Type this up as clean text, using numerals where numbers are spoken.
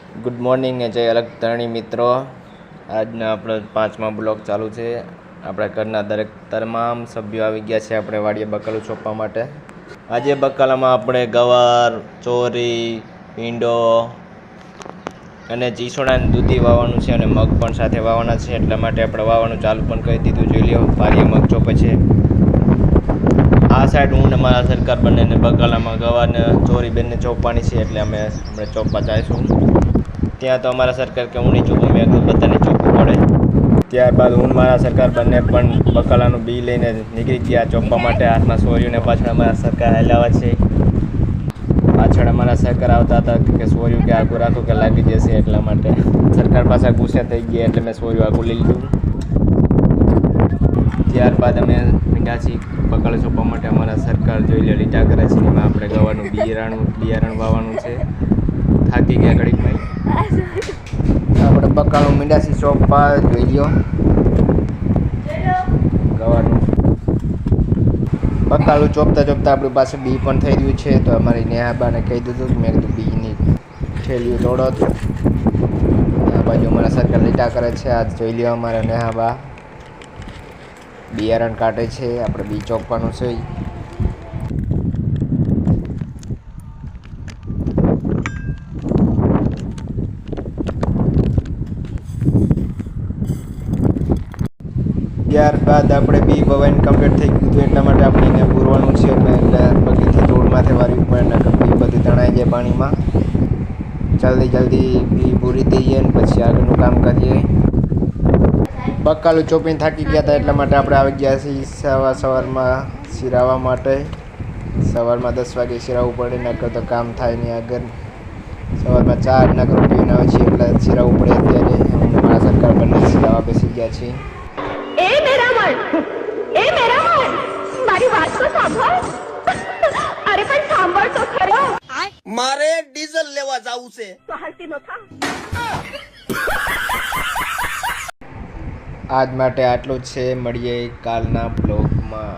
Good morning ને જય અલગ તરણી મિત્રો. આજના આપણો 5મા બ્લોગ ચાલુ છે. આપણા ઘરના દરેક તમામ સભ્યો આવી ગયા છે આપણે વાડીએ બકાલું ચોપવા માટે. આજે બકાલામાં આપણે ગવાર, ચોરી, ભીંડો અને ચીસોડાની દૂધી વાવવાનું છે અને મગ પણ સાથે વાવવાના છે. એટલા માટે આપણે વાવવાનું ચાલુ પણ કરી દીધું. જોઈ લો પારીએ મગ ચોપે છે. આ સાઈડ હું ને મારા સરકાર બંનેને બકાલામાં ગવારને ચોરી બેનને ચોપવાની છે, એટલે અમે ચોપવા જઈશું. ત્યાં તો અમારા સરકાર કે હું નહીં ચોપું, મેં બધાને ચોપવું પડે. ત્યારબાદ હું મારા સરકાર બંને પણ બકાલાનું બી લઈને નીકળી ગયા ચોપવા માટે. હાથમાં સોરીઓને પાછળ અમારા સરકાર હલાવા છે. પાછળ અમારા સરકાર આવતા હતા કે સોરીયું કે આગું રાખો કે લાગી જશે, એટલા માટે સરકાર પાસે ગુસ્સે થઈ ગયા એટલે મેં સોરીયું આગું લઈ લીધું. ત્યારબાદ અમે મીંડાથી બકાલા ચોપવા માટે અમારા સરકાર જોઈ લે લીટા કરે છે. એમાં આપણે ગવાનું બિયારણ વાવવાનું છે. થાકી ગયા ઘડીકમાં. આપણે બકાલું મીંડાથી ચોપવા જોઈ લ્યો ગવાનું બકાલું ચોપતા આપણી પાસે બી પણ થઈ ગયું છે. તો અમારી નેહાબાને કહી દીધું કે મેં કીધું બીની થેલીઓ તોડો. આ બાજુ અમારા સરકાર લીટા કરે છે. આજ જોઈ લ્યો અમારા નેહાબા બિયારણ કાઢે છે. આપણે બી ચોપવાનું છે. ત્યારબાદ આપણે બી વવાઈને કમ્પ્લીટ થઈ ગયું હતું, એટલા માટે આપણે એને પૂરવાનું છે. એટલે બગીથી ધૂળમાંથી વારવી પડે ને બી બધી તણાઈ જાય પાણીમાં. જલ્દી બી પૂરી દઈએ ને પછી આગળનું કામ કરીએ. બકાલું ચોપીને થાકી ગયા હતા, એટલા માટે આપણે આવી ગયા છીએ સવારમાં શિરાવા માટે. સવારમાં 10 વાગે શિરાવવું પડે, નકર તો કામ થાય નહીં આગળ. સવારમાં 4 નકરો પીને આવે છે એટલે શિરાવવું પડે. અત્યારે મારા સરકાર બંને શિરાવા બેસી ગયા છીએ. મારી વાત તો સાંભળ. અરે પણ સાંભળ તો ખરો. મારે ડીઝલ લેવા જાવું છે. તો હાલતી નો થા. આજ માટે આટલું જ છે. મળીએ કાલના બ્લોગમાં.